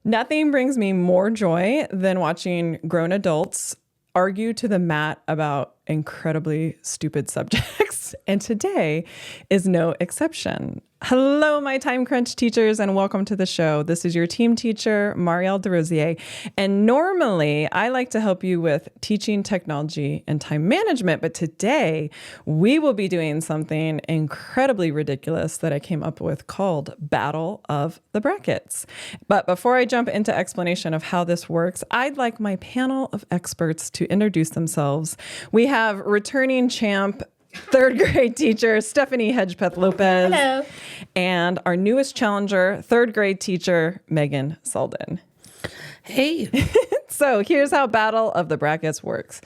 Nothing brings me more joy than watching grown adults argue to the mat about incredibly stupid subjects. And today is no exception. Hello, my time crunch teachers, and welcome to the show. This is your team teacher, Marielle DeRosier. And normally I like to help you with teaching technology and time management. But today we will be doing something incredibly ridiculous that I came up with called Battle of the Brackets. But before I jump into explanation of how this works, I'd like my panel of experts to introduce themselves. We have returning champ, third grade teacher, Stephanie Hedgepeth-Lopez. Hello. And our newest challenger, third grade teacher, Megan Selden. Hey. So here's how Battle of the Brackets works.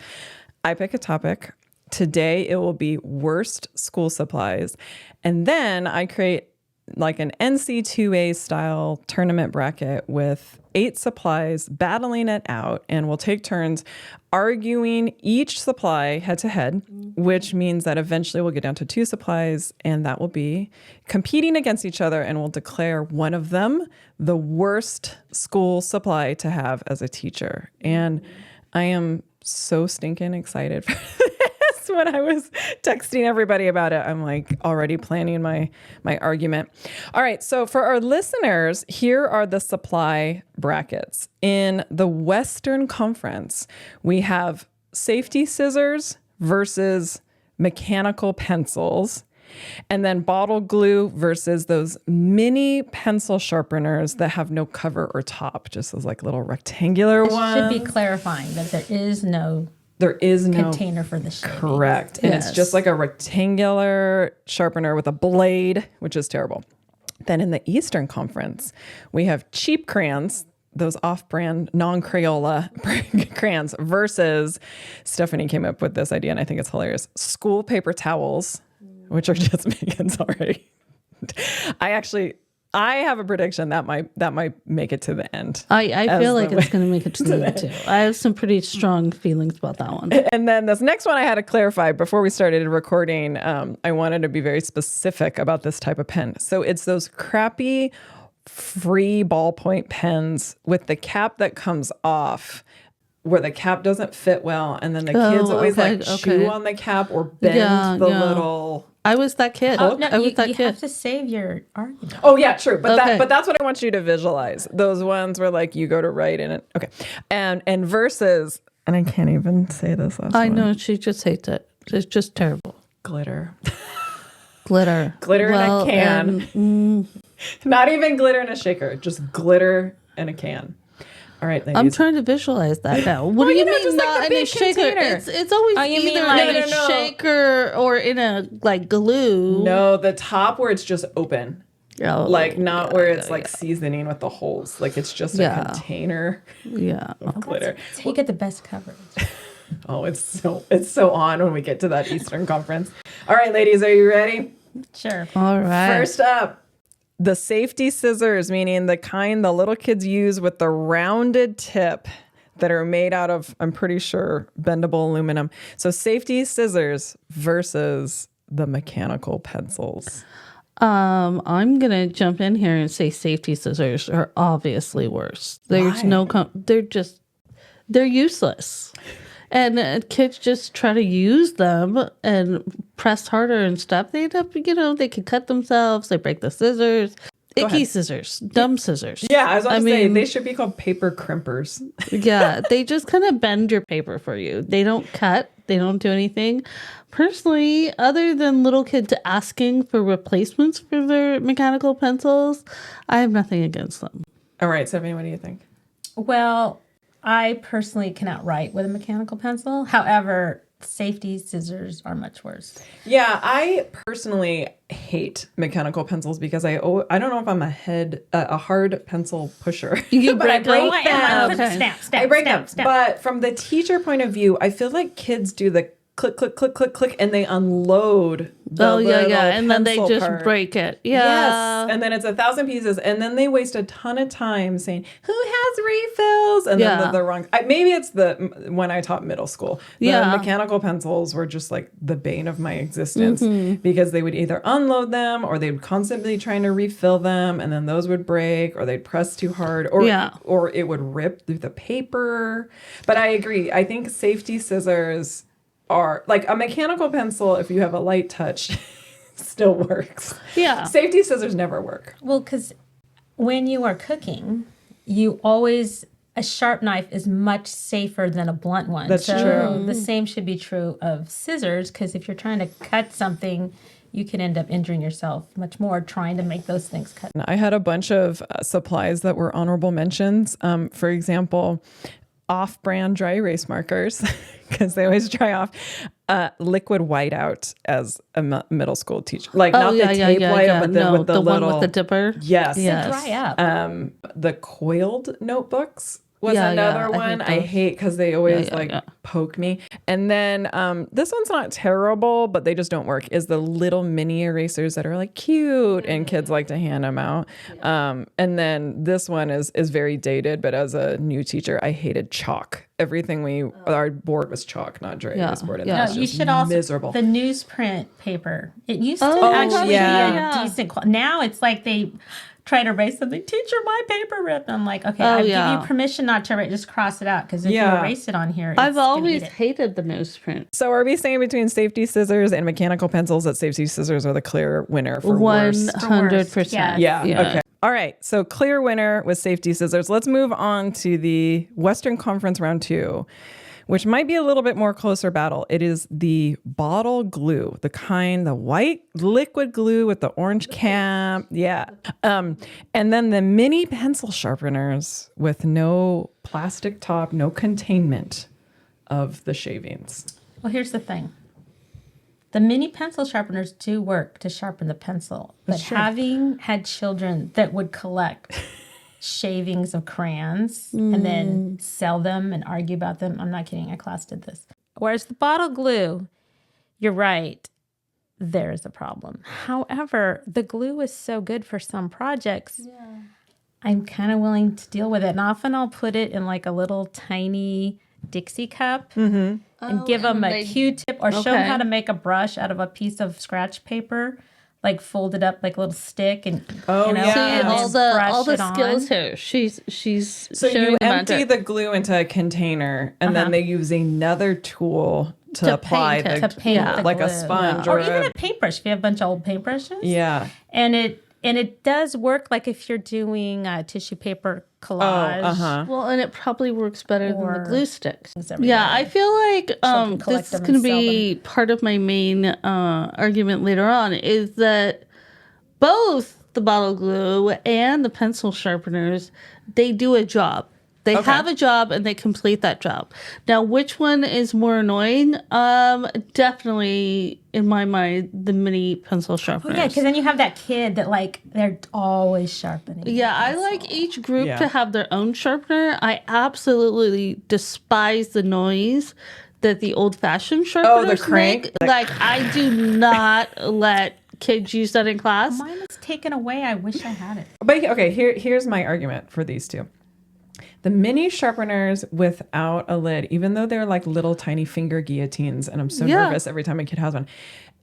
I pick a topic. Today it will be worst school supplies. And then I create like an NC2A style tournament bracket with 8 supplies, battling it out, and we'll take turns arguing each supply head to head, which means that eventually we'll get down to 2 supplies, and that will be competing against each other, and we'll declare one of them the worst school supply to have as a teacher. And I am so stinking excited for this. When I was texting everybody about it, I'm like already planning my argument. All right. So for our listeners, here are the supply brackets. In the Western Conference, we have safety scissors versus mechanical pencils, and then bottle glue versus those mini pencil sharpeners that have no cover or top, just those like little rectangular ones. Should be clarifying that there is no container for the shaving. Correct. And Yes. it's just like a rectangular sharpener with a blade, which is terrible. Then in the Eastern Conference, we have cheap crayons, those off-brand non-Crayola crayons, versus, Stephanie came up with this idea, and I think it's hilarious, school paper towels, which are just Megan's already. I have a prediction that might make it to the end. I feel like it's going to make it to the end too. I have some pretty strong feelings about that one. And then this next one I had to clarify before we started recording. I wanted to be very specific about this type of pen. So it's those crappy free ballpoint pens with the cap that comes off, where the cap doesn't fit well, and then the kids always chew on the cap or bend the little. I was that kid. Oh, no, I was that you kid. have to save your argument. Oh yeah, true. But Okay. that's what I want you to visualize. Those ones where like you go to write in it. Okay. And versus, and I can't even say this last I one. know, she just hates it. It's just terrible. Glitter. Glitter. Glitter in a can. Not even glitter in a shaker, just glitter in a can. All right, ladies. I'm trying to visualize that now. What do you mean just like not a in a big shaker? container. It's always Oh, you either mean like- in a No. shaker or in a like glue. No, the top where it's just open. Oh, Like not where it's like seasoning with the holes. Like it's just a container yeah. of glitter. So you get the best coverage. Oh, it's so on when we get to that Eastern Conference. All right, ladies, are you ready? Sure. All right. First up, the safety scissors, meaning the kind the little kids use with the rounded tip that are made out of, I'm pretty sure, bendable aluminum. So safety scissors versus the mechanical pencils. I'm gonna jump in here and say safety scissors are obviously worse. There's they're useless, and kids just try to use them and press harder and stuff. They end up, they could cut themselves. They break the scissors. Icky scissors, dumb scissors. Yeah, I was about to say, mean, they should be called paper crimpers. yeah, they just kind of bend your paper for you. They don't cut. They don't do anything. Personally, other than little kids asking for replacements for their mechanical pencils, I have nothing against them. All right, Stephanie, what do you think? Well, I personally cannot write with a mechanical pencil. However, safety scissors are much worse. Yeah, I personally hate mechanical pencils because I don't know if I'm a hard pencil pusher. You But I break them? Snap, I break them. But from the teacher point of view, I feel like kids do the click, click, click, click, click, and they unload the little and then they pencil just part. break it. Yes, and then it's 1,000 pieces, and then they waste a ton of time saying who has refills, and then the wrong. Maybe it's when I taught middle school. The mechanical pencils were just like the bane of my existence because they would either unload them or they would constantly trying to refill them, and then those would break, or they'd press too hard, or it would rip through the paper. But I agree. I think safety scissors are like a mechanical pencil. If you have a light touch, still works. Yeah. Safety scissors never work. Well, because when you are cooking, a sharp knife is much safer than a blunt one. That's true. The same should be true of scissors, because if you're trying to cut something, you can end up injuring yourself much more trying to make those things cut. I had a bunch of supplies that were honorable mentions. For example, off-brand dry erase markers, because they always dry off. Liquid whiteout as a middle school teacher, like not the tape whiteout, but with the little one with the dipper. Yes, Dry up. The coiled notebooks was another one I hate because they always poke me. And then this one's not terrible, but they just don't work, is the little mini erasers that are like cute and kids like to hand them out. And then this one is very dated, but as a new teacher, I hated chalk. Everything our board was chalk, not dry erase board. And that was you just should also miserable. the newsprint paper. It used to actually be a decent quality. Now it's like they try to erase something. Teacher, my paper ripped. I'm like, okay, I give you permission not to erase. Just cross it out, because if you erase it on here, I've always hated the newsprint. So are we saying between safety scissors and mechanical pencils that safety scissors are the clear winner for worst? 100%. Yeah. Okay. All right. So clear winner with safety scissors. Let's move on to the Western Conference round 2, which might be a little bit more closer battle. It is the bottle glue, the white liquid glue with the orange cap. Yeah. And then the mini pencil sharpeners with no plastic top, no containment of the shavings. Well, here's the thing. The mini pencil sharpeners do work to sharpen the pencil, but having had children that would collect shavings of crayons and then sell them and argue about them, I'm not kidding, our class did this. Whereas the bottle glue, you're right, there is a problem. However, the glue is so good for some projects. I'm kind of willing to deal with it. And often I'll put it in like a little tiny Dixie cup and give them a Q-tip, or show them how to make a brush out of a piece of scratch paper, like fold it up like a little stick, and See, all the skills on. here. She's so you empty the glue into a container, and then they use another tool to apply to paint the like glue. a sponge or even a paintbrush. If you have a bunch of old paintbrushes, and it does work, like if you're doing a tissue paper collage. Well, and it probably works better than the glue sticks. Yeah, I feel like this is going to be part of my main argument later on, is that both the bottle glue and the pencil sharpeners, they do a job. They have a job and they complete that job. Now, which one is more annoying? Definitely, in my mind, the mini pencil sharpeners. Yeah, because then you have that kid that they're always sharpening. Yeah, I like each group to have their own sharpener. I absolutely despise the noise that the old-fashioned sharpeners the crank. make. Like, I do not let kids use that in class. Mine was taken away. I wish I had it. But okay, here's my argument for these two. The mini sharpeners without a lid, even though they're like little tiny finger guillotines, and I'm so nervous every time a kid has one,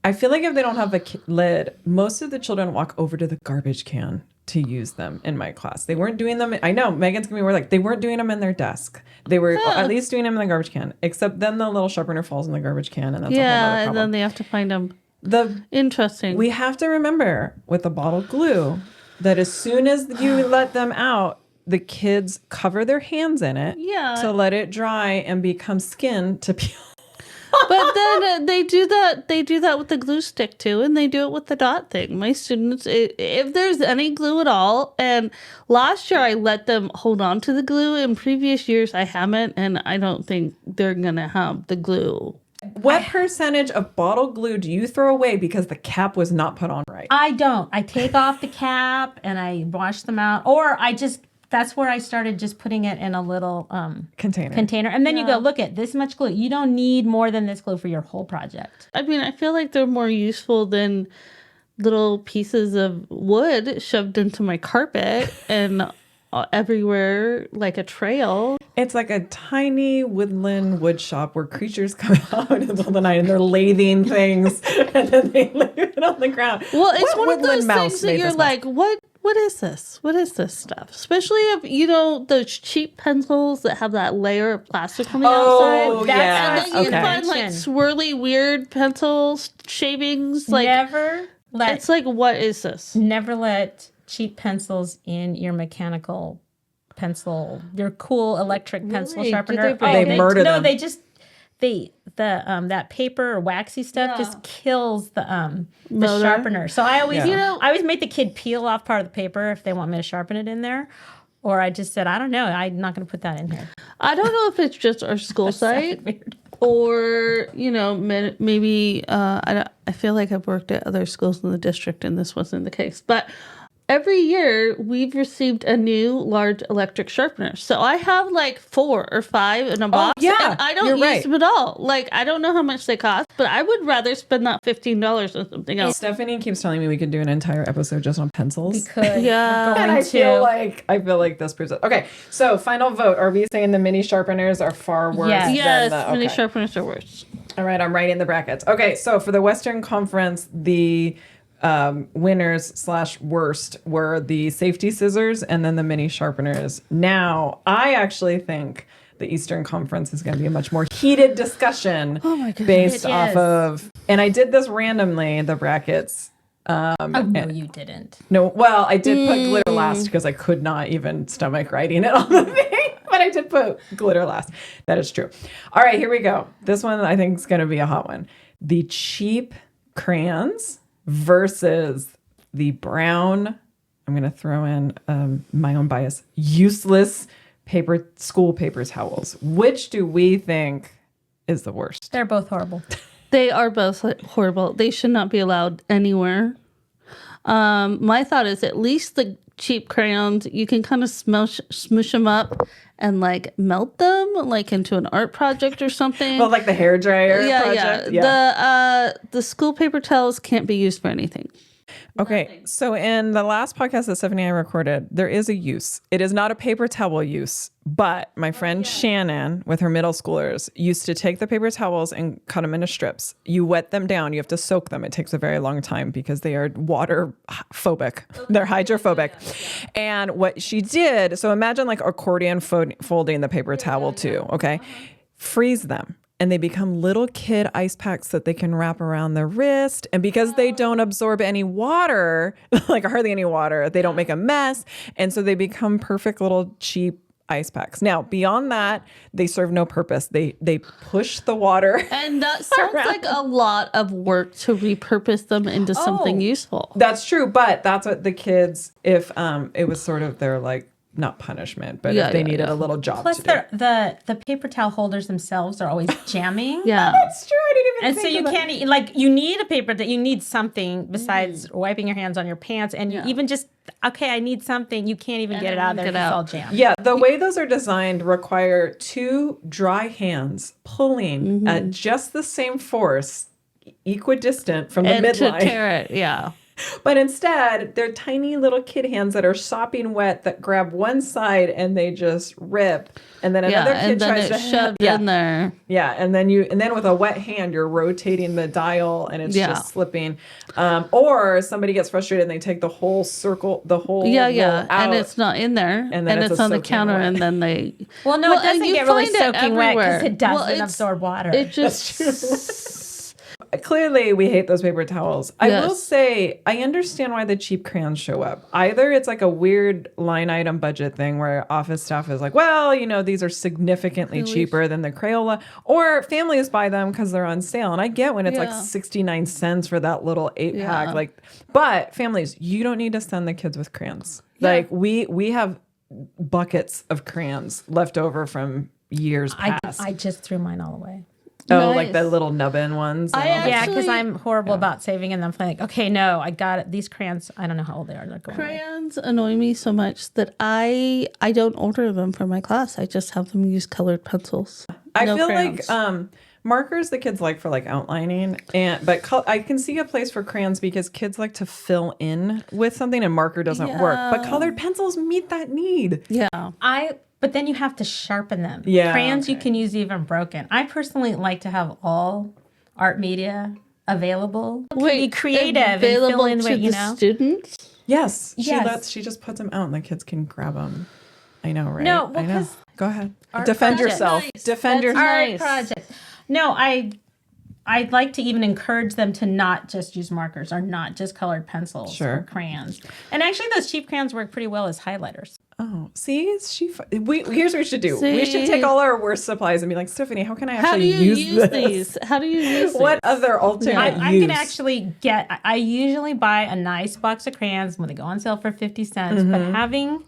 I feel like if they don't have a lid, most of the children walk over to the garbage can to use them in my class. They weren't doing them. I know Megan's gonna be more like, they weren't doing them in their desk. They were at least doing them in the garbage can, except then the little sharpener falls in the garbage can, and that's a whole other problem. And then they have to find them. Interesting. We have to remember with the bottle glue that as soon as you let them out, the kids cover their hands in it to let it dry and become skin to peel. But then they do that. They do that with the glue stick too, and they do it with the dot thing. My students, if there's any glue at all, and last year I let them hold on to the glue. In previous years I haven't, and I don't think they're gonna have the glue. What percentage of bottle glue do you throw away because the cap was not put on right? I don't. I take off the cap and I wash them out, or I just that's where I started just putting it in a little Container. And then you go, look at this much glue. You don't need more than this glue for your whole project. I mean, I feel like they're more useful than little pieces of wood shoved into my carpet and everywhere like a trail. It's like a tiny woodland wood shop where creatures come out in the middle of the night and they're lathing things and then they leave it on the ground. Well, it's What one of woodland those mouse things that made you're this like, what is this? What is this stuff? Especially if, you know, those cheap pencils that have that layer of plastic on the Oh, outside. yeah. And then you Okay. find like swirly, weird pencils, shavings. Like, it's like, what is this? Never let cheap pencils in your mechanical pencil, your cool electric pencil sharpener. They murder them. They just that paper or waxy stuff just kills the sharpener. So I always I always make the kid peel off part of the paper if they want me to sharpen it in there. Or I just said, I don't know, I'm not going to put that in here. I don't know if it's just our school site Weird. or, you know, maybe I feel like I've worked at other schools in the district and this wasn't the case. But every year we've received a new large electric sharpener. So I have like 4 or 5 in a box. yeah, And I don't use them at all. Like, I don't know how much they cost, but I would rather spend that $15 on something else. Stephanie keeps telling me we could do an entire episode just on pencils. We could. Yeah. And I feel like this proves it. Okay, so final vote. Are we saying the mini sharpeners are far worse than Yes, mini okay. sharpeners are worse. All right, I'm writing the brackets. Okay, so for the Western Conference, the winners / worst were the safety scissors and then the mini sharpeners. Now, I actually think the Eastern Conference is going to be a much more heated discussion based off of, and I did this randomly, the brackets. No, you didn't. No, well, I did put glitter last because I could not even stomach writing it on the thing, but I did put glitter last. That is true. All right, here we go. This one I think is going to be a hot one. The cheap crayons versus the brown, I'm going to throw in my own bias, useless school paper towels. Which do we think is the worst? They're both horrible. They are both horrible. They should not be allowed anywhere. My thought is at least the cheap crayons, you can kind of smoosh them up and like melt them like into an art project or something. Well, like the hairdryer project. Yeah. The school paper towels can't be used for anything. Okay, so in the last podcast that Stephanie and I recorded, there is a use. It is not a paper towel use, but my friend Shannon with her middle schoolers used to take the paper towels and cut them into strips. You wet them down. You have to soak them. It takes a very long time because they are water phobic. They're hydrophobic. And what she did, so imagine like accordion folding the paper towel too, okay? Freeze them. And they become little kid ice packs that they can wrap around their wrist. And because they don't absorb any water, like hardly any water, they don't make a mess. And so they become perfect little cheap ice packs. Now, beyond that, they serve no purpose. They push the water. And that sounds like a lot of work to repurpose them into something useful. That's true. But that's what the kids, if it was sort of their like, not punishment, but if they needed a little job Plus, to do. the paper towel holders themselves are always jamming. Yeah. That's true. I didn't even And so think you of can't, like, you need a paper that you need something besides wiping your hands on your pants. And you even just, okay, I need something. You can't even get it out of there. It's all jammed. Yeah, the way those are designed require 2 dry hands pulling at just the same force, equidistant from the And to midline. tear it, yeah. But instead, they're tiny little kid hands that are sopping wet that grab one side and they just rip. And then another kid and then tries it's to shoved in there. Yeah, and then with a wet hand, you're rotating the dial and it's just slipping. Or somebody gets frustrated and they take the whole circle, the whole roll out, and it's not in there, and then it's on the soaking counter, wet. and then they. Well, no, it doesn't and you get really find it soaking wet because everywhere. it doesn't Well, absorb water. It just. Clearly, we hate those paper towels. I will Yes. say, I understand why the cheap crayons show up. Either it's like a weird line item budget thing where office staff is like, well, you know, these are significantly cheaper than the Crayola, or families buy them because they're on sale. And I get when it's like 69 cents for that little 8-pack. Like, but families, you don't need to send the kids with crayons. Like we have buckets of crayons left over from years past. I just threw mine all away. Oh, like the Nice. little nubbin ones. I and all that. Yeah, because Actually- I'm horrible about saving and then playing. Like, okay, no, I got it. These crayons, I don't know how old they are. They're going away. Crayons annoy me so much that I don't order them for my class. I just have them use colored pencils. I No feel crayons. like markers the kids like for like outlining, but I can see a place for crayons because kids like to fill in with something and marker doesn't work. But colored pencils meet that need. Yeah. But then you have to sharpen them. Yeah, Crayons you okay. can use even broken. I personally like to have all art media available. Be creative and fill available in to what you the know. students. Yes, Yes. she just puts them out and the kids can grab them. I know, right? No, well, I know. 'cause Go ahead. art Defend project. yourself. Nice. Defend That's yourself. nice. Art project. No, I'd like to even encourage them to not just use markers or not just colored pencils Sure. or crayons. And actually, those cheap crayons work pretty well as highlighters. Oh, see, here's what we should do. We should See? take all our worst supplies and be like, Stephanie, how can I How do actually you use use this? these? How do you use these? What other alternate I use? can actually I usually buy a nice box of crayons when they go on sale for 50 cents, but having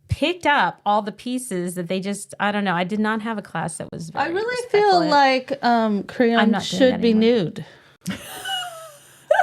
picked up all the pieces that they just, I don't know, I did not have a class that was very I really respectful feel of it. like I'm crayons not doing should that be anymore. nude.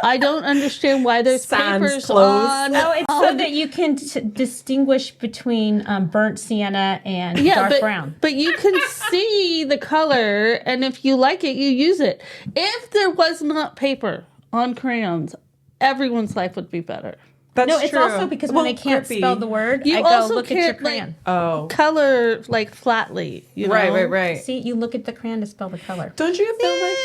I don't understand why there's Sans papers clothes. on. No, it's so that you can distinguish between burnt sienna and dark brown. But you can see the color, and if you like it, you use it. If there was not paper on crayons, everyone's life would be better. That's No, it's true. also because when Well, they can't grippy. spell the word, You I go also look at your can't, like, crayon. Oh, Color like flatly, you know? right. See, you look at the crayon to spell the color. Don't you feel like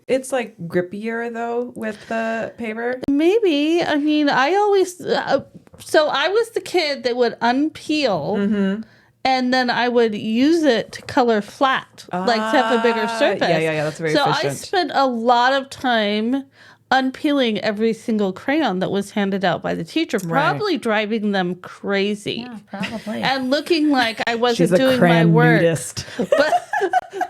it's like grippier though with the paper? Maybe. I mean, I always. So I was the kid that would unpeel. And then I would use it to color flat, like to have a bigger surface. Yeah, that's very so efficient. I spent a lot of time unpeeling every single crayon that was handed out by the teacher, probably driving them crazy. Yeah, probably. And looking like I wasn't She's a doing my crayon work. nudist.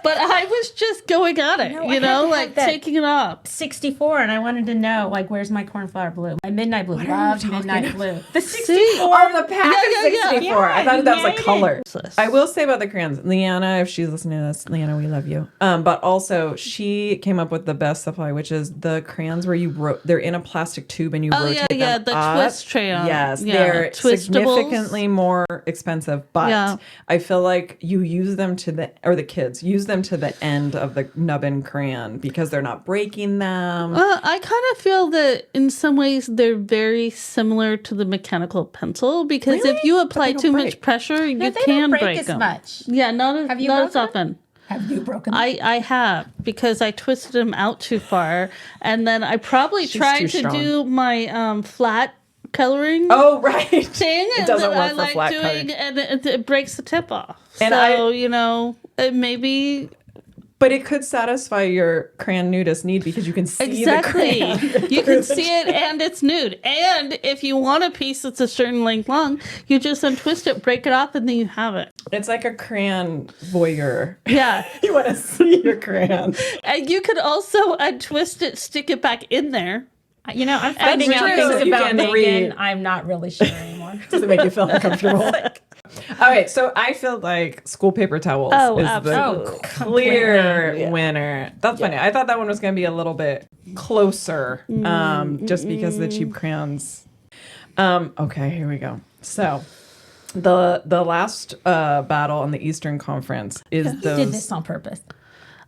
But I was just going at it, No, I you know, had to like have that. taking it off. 64, and I wanted to know, like, where's my cornflower blue? My midnight blue. Love midnight blue. The 64. Oh, the pack Yeah, of 64. Yeah, I thought that was yeah, a color. yeah. I will say about the crayons, Leanna, if she's listening to this, Leanna, we love you. But also, she came up with the best supply, which is the crayons where they're in a plastic tube and you Oh, rotate yeah, them the up. twist crayon. Yes, Yeah, they're twistables. significantly more expensive, but Yeah. I feel like you use them the kids use them to the end of the nubbin crayon because they're not breaking them. I kind of feel that in some ways they're very similar to the mechanical pencil because Really? if you But apply they don't too break. much pressure, you No, they can don't break break as them. much. Yeah, not as, Have you not as broken often. Have you broken I have because I twisted them out too far, and then I probably She's tried too to strong. do my flat coloring Oh, right. thing It doesn't that work I for like flat doing, coloring. and it breaks the tip off. And So you know, maybe But it could satisfy your crayon nudist need because you can see exactly. the crayon. You can see it and it's nude. And if you want a piece that's a certain length long, you just untwist it, break it off, and then you have it. It's like a crayon voyeur. Yeah. You want to see your crayon. And you could also untwist it, stick it back in there. You know, I'm finding out true. things You about can Megan. read. I'm not really sure anymore. Does it make you feel uncomfortable? All right, so I feel like school paper towels Oh, is absolutely. the clear Completely. winner. That's funny. I thought that one was going to be a little bit closer, just because of the cheap crayons. Okay, here we go. So the last battle on the Eastern Conference is You did this on purpose.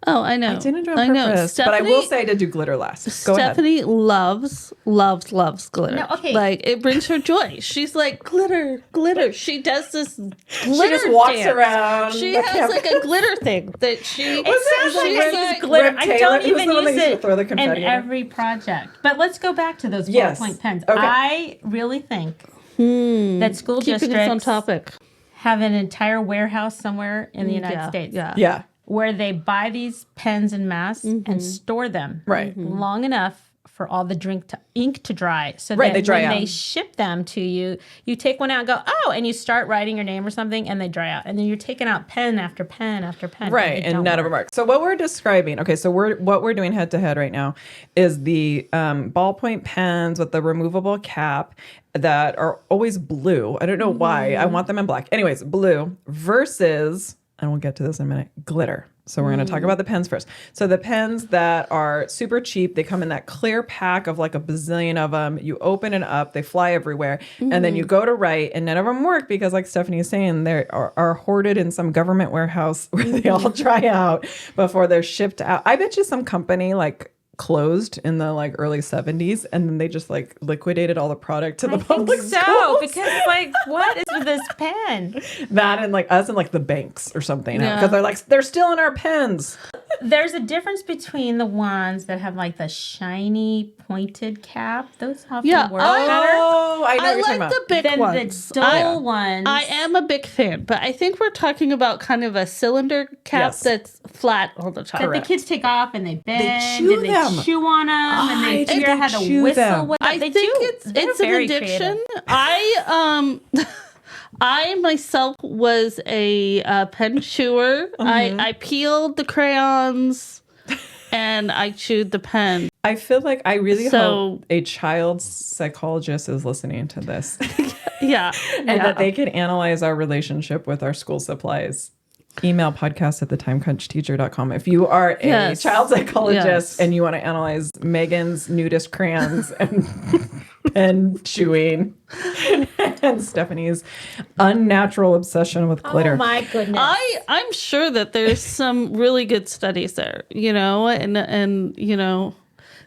Oh, I know. I didn't do it on purpose, but I will say I did do glitter last. Go ahead. Stephanie loves glitter. No, okay. Like, it brings her joy. She's like, glitter, glitter. She does this glitter She just walks dance. around. She the has camera. like a glitter thing that she... It sounds like she's I use glitter. Rip I Taylor. don't Who's even the one that use used to it throw the in confetti in? every project. But let's go back to those Yes. ballpoint pens. Okay. I really think that school keeping us on districts topic. have an entire warehouse somewhere in the United States. Yeah. Yeah. Where they buy these pens and masks and store them Right. long enough for all the ink to dry. So Right, that they dry when out. they ship them to you, you take one out and go, oh, and you start writing your name or something, and they dry out. And then you're taking out pen after pen after pen. Right, and none of them work. So what we're describing, okay, so what we're doing head to head right now is the ballpoint pens with the removable cap that are always blue. I don't know why. I want them in black. Anyways, blue versus and we'll get to this in a minute, glitter. So we're going to talk about the pens first. So the pens that are super cheap, they come in that clear pack of like a bazillion of them. You open it up, they fly everywhere. And then you go to write and none of them work because like Stephanie is saying, they are hoarded in some government warehouse where they all dry out before they're shipped out. I bet you some company like closed in the like early 70s and then they just like liquidated all the product to the public schools. Because like what is with this pen? That and like us and like the banks or something because they're like they're still in our pens. There's a difference between the ones that have like the shiny pointed cap. Those often work better. Oh, I know what you're talking like about. the big Than ones. the dull ones. I am a big fan, but I think we're talking about kind of a cylinder cap that's flat all the time. That the kids take off and they bend chew and they them. chew on them and they figure out how to whistle with them. I think it's an addiction. I myself was a pen chewer. I peeled the crayons and I chewed the pen. I feel like I really hope a child psychologist is listening to this. And that they can analyze our relationship with our school supplies. Email podcast@thetimecrunchteacher.com. If you are a child psychologist and you want to analyze Megan's nudist crayons and pen chewing and Stephanie's unnatural obsession with glitter. Oh my goodness. I'm sure that there's some really good studies there, and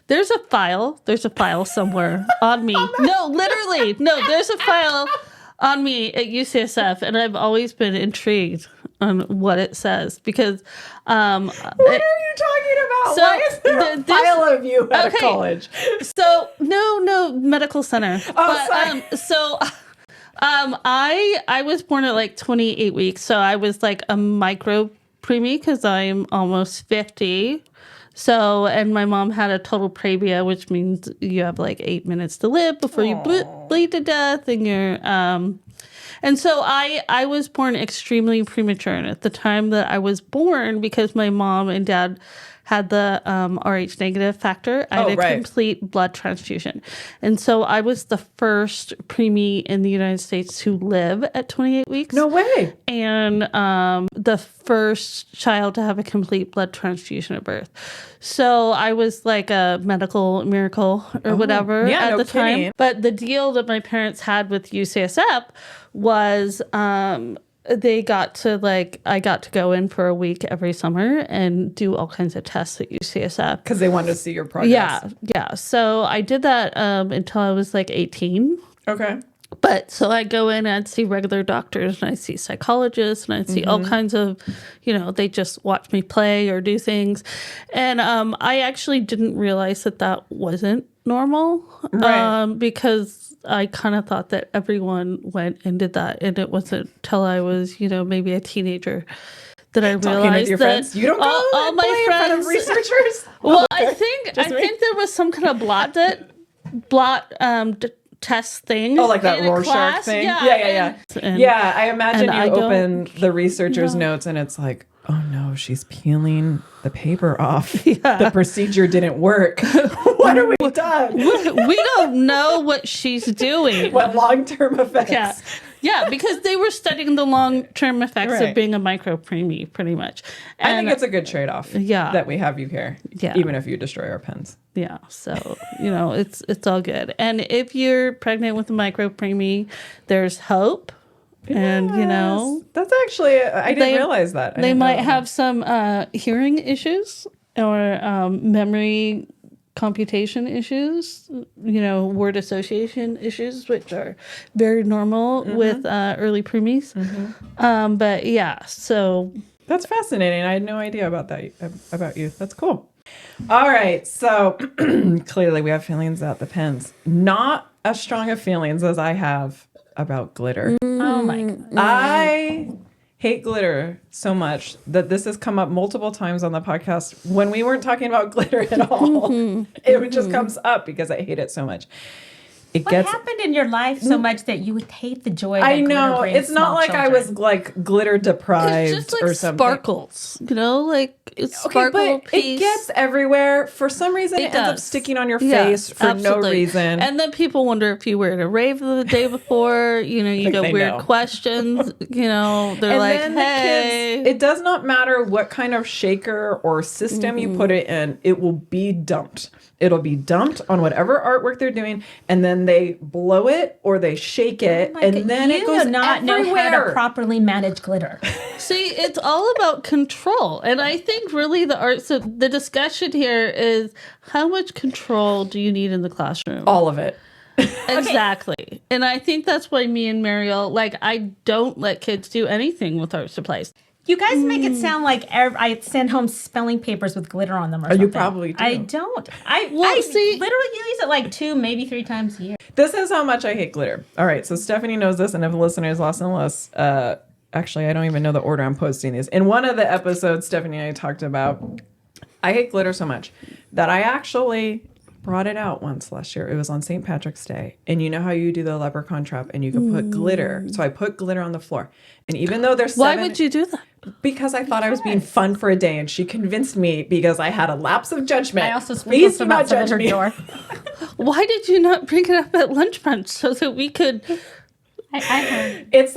there's a file somewhere on me. No, literally. No, there's a file on me at UCSF and I've always been intrigued on what it says because what are you talking about? Why is there a file of you at a college? So no medical center. I was born at like 28 weeks, so I was like a micro preemie because I'm almost 50. So, and my mom had a total previa, which means you have like 8 minutes to live before you bleed to death, and you're and so I was born extremely premature. And at the time that I was born, because my mom and dad had the Rh negative factor, I had a complete blood transfusion. And so I was the first preemie in the United States to live at 28 weeks. No way. And the first child to have a complete blood transfusion at birth. So I was like a medical miracle or whatever at the time. But the deal that my parents had with UCSF was I got to go in for a week every summer and do all kinds of tests at UCSF. Because they wanted to see your progress. Yeah. So I did that until I was like 18. Okay. But so I go in and I'd see regular doctors and I'd see psychologists and I'd see all kinds of, they just watch me play or do things. And I actually didn't realize that wasn't normal because I kind of thought that everyone went and did that. And it wasn't till I was, maybe a teenager that I realized that friends. You don't go all my friends, in front of researchers. Well, I think there was some kind of blot test thing. Oh, like that Rorschach thing? Yeah. I imagine you open the researcher's notes and it's like, oh no, she's peeling the paper off. The procedure didn't work. What are we done? We don't know what she's doing. What long-term effects? Yeah, because they were studying the long-term effects of being a micro preemie, pretty much. And I think it's a good trade-off that we have you here, even if you destroy our pens. Yeah, so, it's all good. And if you're pregnant with a micro preemie, there's hope. And, that's actually, I didn't realize that. They might have some hearing issues or memory computation issues, word association issues, which are very normal with early preemies. But yeah, so. That's fascinating. I had no idea about that, about you. That's cool. All right. So clearly we have feelings about the pens. Not as strong of feelings as I have about glitter. Oh my God. I hate glitter so much that this has come up multiple times on the podcast when we weren't talking about glitter at all. It just comes up because I hate it so much. It What gets. happened in your life so much that you would hate the joy that I glitter know. brings It's not small like I children? was like glitter deprived It's just or like something. sparkles, like it's Okay, sparkle but piece. it gets everywhere. For some reason, it ends up does. sticking on your Yeah, face for absolutely. no reason. And then people wonder if you were at a rave the day before. You think get they weird know. questions. They're And like, then hey. the kids, it does not matter what kind of shaker or system you put it in, it will be dumped. It'll be dumped on whatever artwork they're doing, and then they blow it or they shake it, and then it goes do not know how everywhere. to properly manage glitter. See, it's all about control. And I think really so the discussion here is how much control do you need in the classroom? All of it. Exactly. And I think that's why me and Mariel, I don't let kids do anything with art supplies. You guys make it sound like I send home spelling papers with glitter on them or something. You probably do. I don't. I see- literally use it like 2, maybe 3 times a year. This is how much I hate glitter. All right, so Stephanie knows this, and if listeners listen to us, actually, I don't even know the order I'm posting these. In one of the episodes, Stephanie and I talked about, I hate glitter so much that I actually brought it out once last year. It was on St. Patrick's Day. And you know how you do the leprechaun trap and you can put glitter. So I put glitter on the floor. And even though there's Why would you do that? Because I thought I was being fun for a day, and she convinced me because I had a lapse of judgment. I also Please sprinkled do some not outside judge her me. door. Why did you not bring it up at lunch brunch so that we could... I heard. It's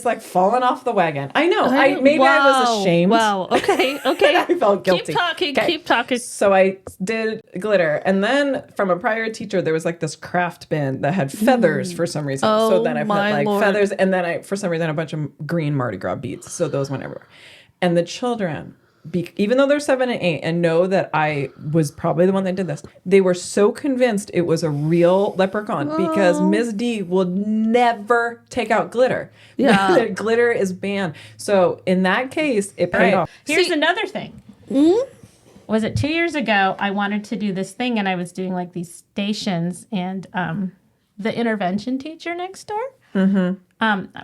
like falling off the wagon. I know. I was ashamed. Wow. Okay. I felt guilty. Keep talking. So I did glitter, and then from a prior teacher, there was like this craft bin that had feathers for some reason. So then I put my like Lord. feathers, and then I, for some reason, a bunch of green Mardi Gras beads. So those went everywhere. And the children, even though they're 7 and 8, and know that I was probably the one that did this, they were so convinced it was a real leprechaun because Ms. D will never take out glitter. Yeah. Glitter is banned. So in that case, it paid off. Here's another thing. Was it 2 years ago? I wanted to do this thing, and I was doing like these stations, and the intervention teacher next door.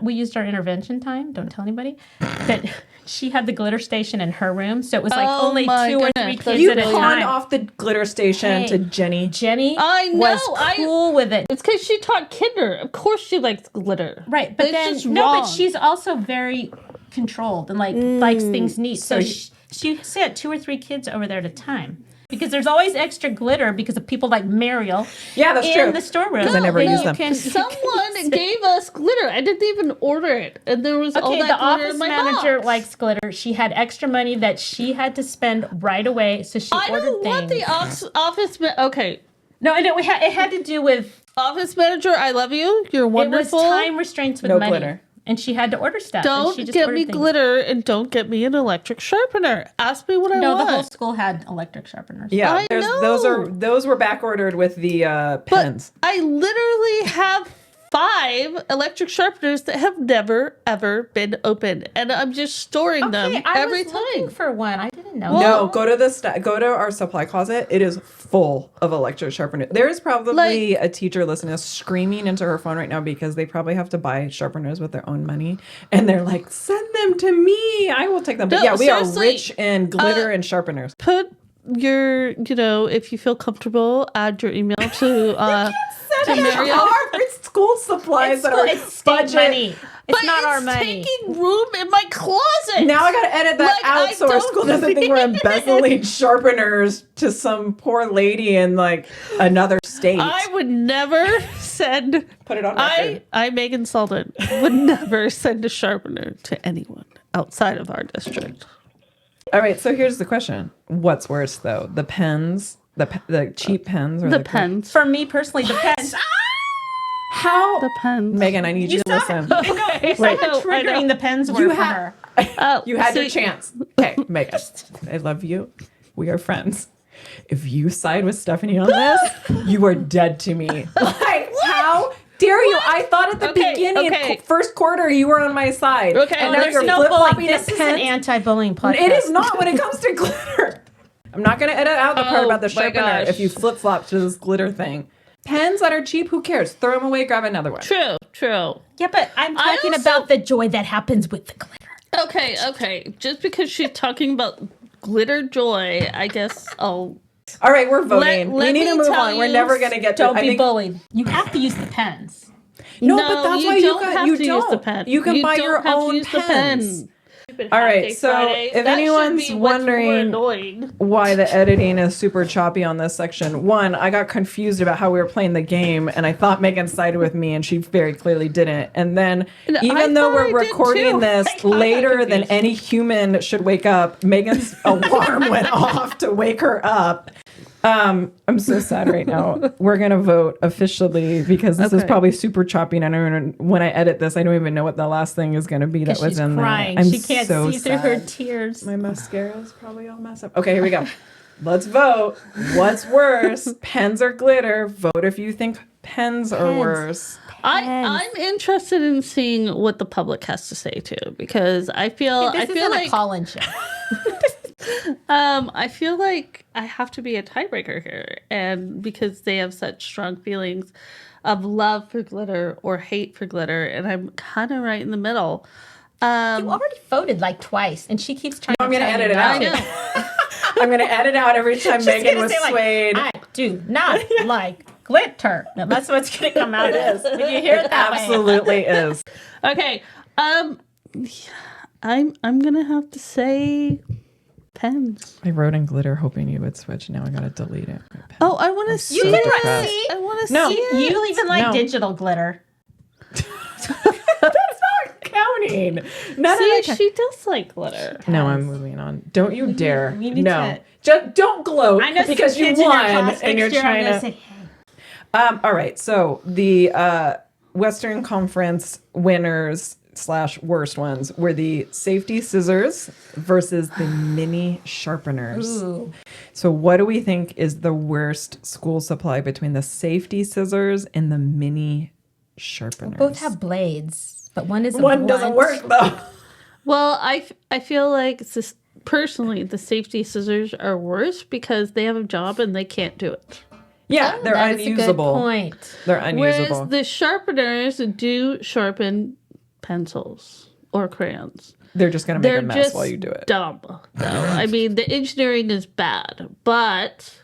We used our intervention time. Don't tell anybody that she had the glitter station in her room, so it was like Oh only my 2 or 3 goodness. kids You at a pawned time. off the glitter station Hey. to Jenny. Jenny I know, was cool with it. It's because she taught kinder. Of course she likes glitter. Right, but It's then just no, wrong. but she's also very controlled and likes things neat. So she sent 2 or 3 kids over there at a time because there's always extra glitter because of people like Mariel. Yeah, that's in true. the storeroom. Because I never Then use you them. can- Someone gave us glitter. I didn't even order it. And there was all Okay, that the glitter office in my manager box. likes glitter. She had extra money that she had to spend right away, so she I ordered don't things. want the office... Okay. No, I know. It had to do with Office manager, I love you. You're wonderful. It was time restraints with No money, glitter. and she had to order stuff. and Don't she just get ordered me things. glitter and don't get me an electric sharpener. Ask me what I No, want. the whole school had electric sharpeners. Yeah, I know. those were back ordered with the pens. I literally have 5 electric sharpeners that have never ever been opened, and I'm just storing them Okay, I every was looking time. for one. I didn't know. No, go to our supply closet. It is full of electric sharpeners. There is probably a teacher listening to us screaming into her phone right now because they probably have to buy sharpeners with their own money, and they're like, "Send them to me. I will take them." But No, yeah, we seriously, are rich in glitter and sharpeners. Put your, if you feel comfortable, add your email to Mariel. Harvard school supplies that are It's state budget. money. It's But not our it's money. taking room in my closet. Now I gotta edit that Like, I out so our don't school doesn't think we're embezzling sharpeners to some poor lady in like another state. I would never send. Put it on record. I Megan Sullivan, would never send a sharpener to anyone outside of our district. All right, so here's the question: what's worse, though, the pens, the cheap pens, or The pens. For me personally, depends. How? The pens. Megan, I need you to listen. You saw how triggering the pens were You for had- her. You had your see- chance. Okay, Megan, I love you. We are friends. If you side with Stephanie on this, you are dead to me. Like, how dare you? I thought at the beginning, first quarter, you were on my side. Okay, and oh, now There's you're no flip-flopping bullying. This at is an pens. anti-bullying podcast. It is not when it comes to glitter. I'm not going to edit out the part about the my sharpener gosh. if you flip-flop to this glitter thing. Pens that are cheap, who cares? Throw them away, grab another one. True. Yeah, but I'm talking also- about the joy that happens with the glitter. Okay. Just because she's talking about glitter joy, I guess I'll All right, we're voting. Let we need me to move tell on. We're you- never going to get to Don't be bullied. You have to use the pens. No, but that's you why don't you have you to don't. use the pen. You can buy don't your have to own use the pens. pen. All right, so if anyone's wondering why the editing is super choppy on this section, one, I got confused about how we were playing the game, and I thought Megan sided with me, and she very clearly didn't. And then, even though we're recording this later than any human should wake up, Megan's alarm went off to wake her up. I'm so sad right now. We're gonna vote officially because this is probably super choppy, and I don't even, when I edit this, I don't even know what the last thing is gonna be that was She's in crying. there. She can't see through her tears. My mascara is probably all messed up. Okay, here we go. Let's vote. What's worse, pens or glitter? Vote if you think pens are worse. I'm interested in seeing what the public has to say too, because I feel like a call-in show. I feel like I have to be a tiebreaker here, and because they have such strong feelings of love for glitter or hate for glitter, and I'm kind of right in the middle. You already voted like twice, and she keeps trying. I'm gonna edit it I out. know. I'm gonna edit out every time Megan was swayed. I do not like glitter. Now, that's what's gonna come out. It is. Did you hear it that way? Absolutely is. Okay. I'm gonna have to say pens. I wrote in glitter hoping you would switch. Now I gotta delete it. Oh, I want to see. so depressed. I want to No. see it. You even like No. digital glitter. That's not counting. None See, of that. she does like glitter. No, I'm moving on. Don't you dare. we need no. to- Just don't gloat I know some because you kids in our won class and you're next year, I'm trying gonna to. say, hey. All right. So the Western Conference winners / worst ones were the safety scissors versus the mini sharpeners. Ooh. So what do we think is the worst school supply between the safety scissors and the mini sharpeners? Both have blades, but one is One doesn't work though. Well, I feel like personally the safety scissors are worse because they have a job and they can't do it. Yeah, they're That is a good unusable. point. They're unusable. Whereas the sharpeners do sharpen pencils or crayons. They're just going to make They're a mess just while you do it. dumb, though. I mean, the engineering is bad, but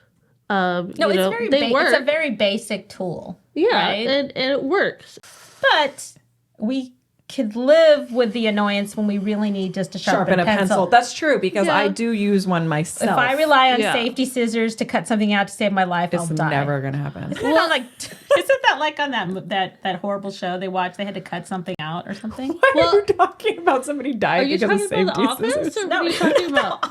No, it's they work. It's a very basic tool. Yeah, right? and it works. But we could live with the annoyance when we really need just to sharpen A pencil. That's true because Yeah. I do use one myself. If I rely on Yeah. safety scissors to cut something out to save my life, I'll it's die. never going to happen. Isn't that like on that horrible show they watched? They had to cut something out or something. Why are you talking about somebody Are died you because talking of about safety The Office, scissors? or what are you talking about?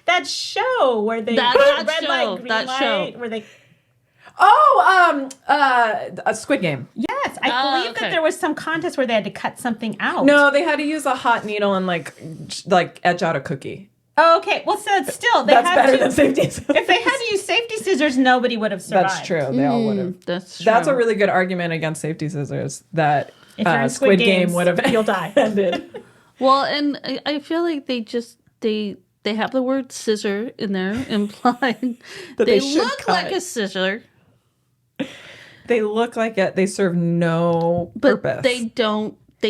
That show where they That red show, light, green that light, show. where they. A Squid Game. Yes, I believe okay. that there was some contest where they had to cut something out. No, they had to use a hot needle and like etch out a cookie. Oh, okay. Well, so still, they That's had better to. than safety scissors. If they had to use safety scissors, nobody would have survived. That's true. They all would have. That's true. That's a really good argument against safety scissors. That If you're in Squid Game Games, would have you'll die. ended. Well, and I feel like they have the word scissor in there, implying That they they should look cut. like a scissor, They look like it. They serve no but purpose. they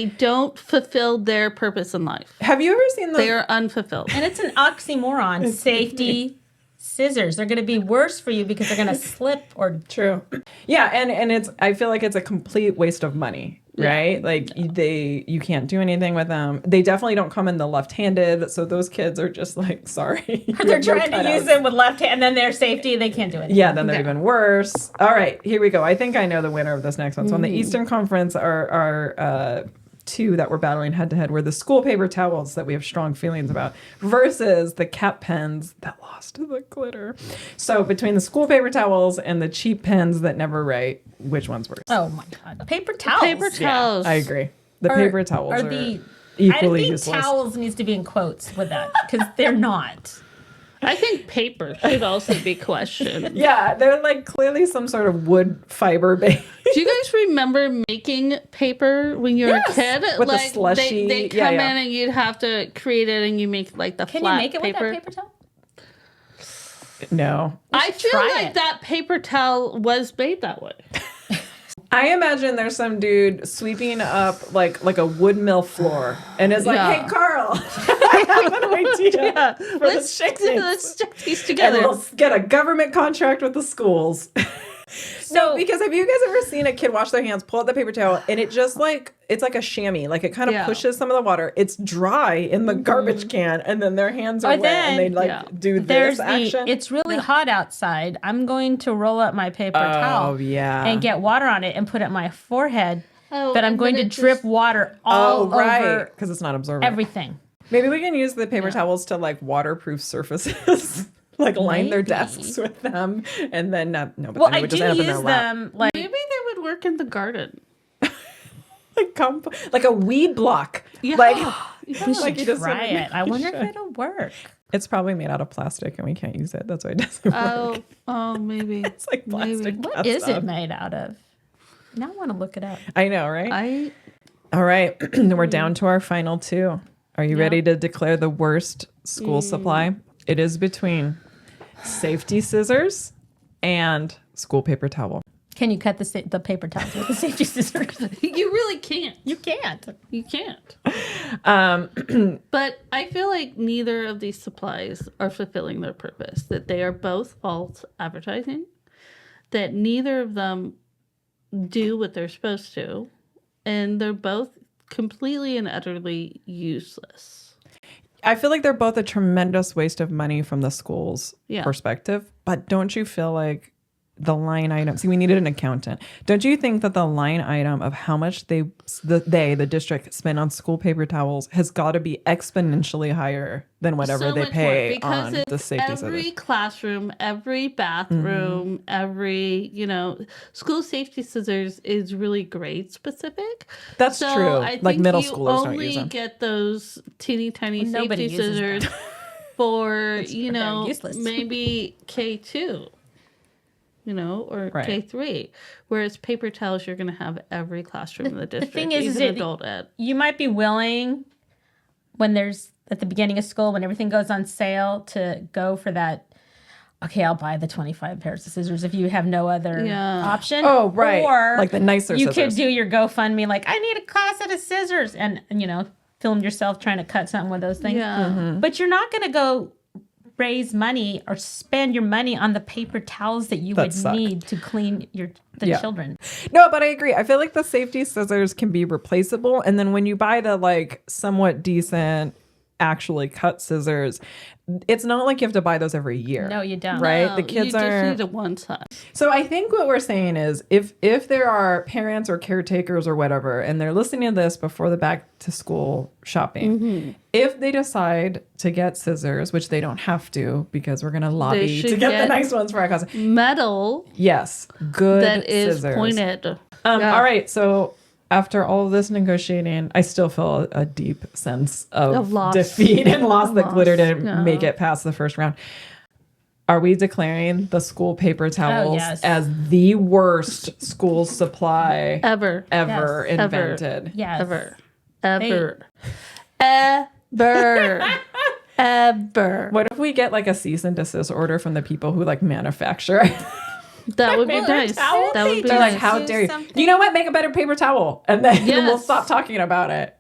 don't fulfill their purpose in life. Have you ever seen the? They are unfulfilled. And it's an oxymoron. Safety scissors. They're going to be worse for you because they're going to slip or. True. Yeah, and it's. I feel like it's a complete waste of money, right? Like you can't do anything with them. They definitely don't come in the left-handed, so those kids are just like, sorry. They're trying to use them with left hand, and then their safety, they can't do it. Yeah, then they're even worse. All right, here we go. I think I know the winner of this next one. So on the Eastern Conference, our two that were battling head to head were the school paper towels that we have strong feelings about versus the cap pens that lost to the glitter. So between the school paper towels and the cheap pens that never write, which one's worse? Oh my God. Paper towels. Paper towels. I agree. The paper towels are I equally think useless. towels needs to be in quotes with that because they're not. I think paper should also be questioned. Yeah, they're like clearly some sort of wood fiber base. Do you guys remember making paper when you were a kid? With the like slushy- they yeah, come yeah. in and you'd have to create it, and you make like the Can flat you make it paper. with that paper towel? No. I feel try like it. that paper towel was made that way. I imagine there's some dude sweeping up like a wood mill floor and is like, Yeah. hey, Carl, I have an idea. Let's check these And together. we'll get a government contract with the schools. No, because have you guys ever seen a kid wash their hands, pull out the paper towel, and it just it's like a chamois. Like it kind of pushes some of the water. It's dry in the garbage can, and then their hands are wet, and they do this action. It's really hot outside. I'm going to roll up my paper towel and get water on it and put it on my forehead. But I'm going to drip water all over because it's not absorbent. everything. Maybe we can use the paper towels to waterproof surface. Line their desks with them, and then but then it would just end up in their lap. Maybe they would work in the garden, like a weed block. Yeah. We should try it. I wonder if it'll work. It's probably made out of plastic, and we can't use it. That's why it doesn't work. Oh, maybe It's like plastic. What is it made out of? Now I want to look it up. I know, right? All right, we're down to our final two. Are you ready to declare the worst school supply? It is between safety scissors and school paper towel. Can you cut the paper towels with the safety scissors? You really can't. You can't. You can't. But I feel like neither of these supplies are fulfilling their purpose. That they are both false advertising. That neither of them do what they're supposed to. And they're both completely and utterly useless. I feel like they're both a tremendous waste of money from the school's perspective. But don't you feel like the line item? See, we needed an accountant. Don't you think that the line item of how much the district spend on school paper towels has got to be exponentially higher than whatever they pay on the safety scissors? Every classroom, every bathroom, every, school safety scissors is really grade specific. That's true. I like think middle you schoolers don't use only them. get those teeny tiny Nobody safety uses them. scissors for, useless. maybe K2. Or Right. K3. Whereas paper towels, you're going to have every classroom in the district. The thing is even adult ed. You might be willing when there's at the beginning of school when everything goes on sale to go for that. Okay, I'll buy the 25 pairs of scissors if you have no other option. Oh, right. Or like the nicer you scissors. could do your GoFundMe like I need a class set of scissors and film yourself trying to cut something with those things. Yeah. Mm-hmm. But you're not going to go raise money or spend your money on the paper towels that you would need to clean the children. No, but I agree. I feel like the safety scissors can be replaceable. And then when you buy the somewhat decent actually cut scissors, it's not like you have to buy those every year. No, you don't. Right? No, the kids you just are need a one size. So I think what we're saying is if there are parents or caretakers or whatever, and they're listening to this before the back to school shopping, if they decide to get scissors, which they don't have to because we're going to lobby to get the nice ones for our class. Metal. Yes. Good that scissors. is pointed. All right. So after all of this negotiating, I still feel a deep sense of defeat and loss that glitter didn't make it past the first round. Are we declaring the school paper towels as the worst school supply ever invented? Yes. Ever. What if we get a cease and desist order from the people who manufacture? That would be nice. Towel? That would be They're nice. how dare you? You know what? Make a better paper towel, and then we'll stop talking about it.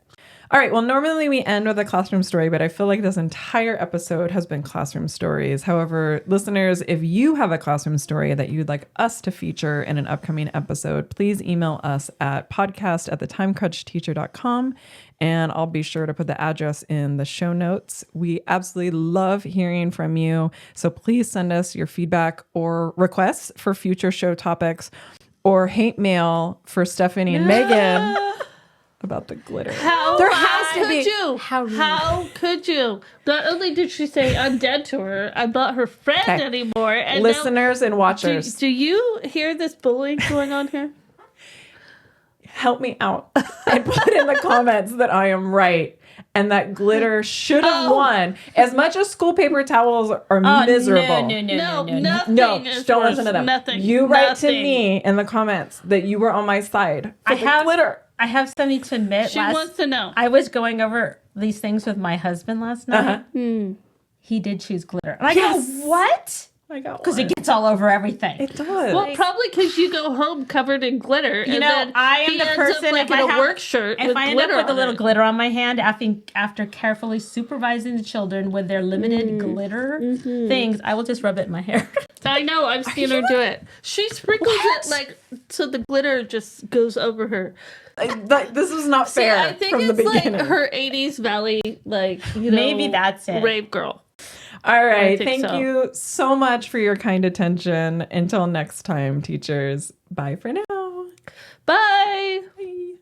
All right. Well, normally we end with a classroom story, but I feel like this entire episode has been classroom stories. However, listeners, if you have a classroom story that you'd like us to feature in an upcoming episode, please email us at podcast@thetimecrunchteacher.com, and I'll be sure to put the address in the show notes. We absolutely love hearing from you. So please send us your feedback or requests for future show topics or hate mail for Stephanie and Megan. About the glitter. How could you? Not only did she say I'm dead to her, I'm not her friend anymore. And listeners and watchers, do you hear this bullying going on here? Help me out and put in the comments that I am right and that glitter should have won. As much as school paper towels are miserable. No, don't listen to them. Nothing. You write to me in the comments that you were on my side for glitter. I have something to admit. She wants to know. I was going over these things with my husband last night. He did choose glitter. And I go, what? I got Because one. it gets all over everything. It does. Well, probably because you go home covered in glitter. You know, I am the person like if I in a have, work shirt if with I end up glitter with a on little it. glitter on my hand after carefully supervising the children with their limited glitter things, I will just rub it in my hair. I know. I've seen her do it. She sprinkles it like so the glitter just goes over her. This was not See, fair I think from the it's like beginning. her 80s Valley, like, you know, Maybe that's it. rave girl. All right. think Thank so. you so much for your kind attention. Until next time, teachers. Bye for now. Bye. Bye.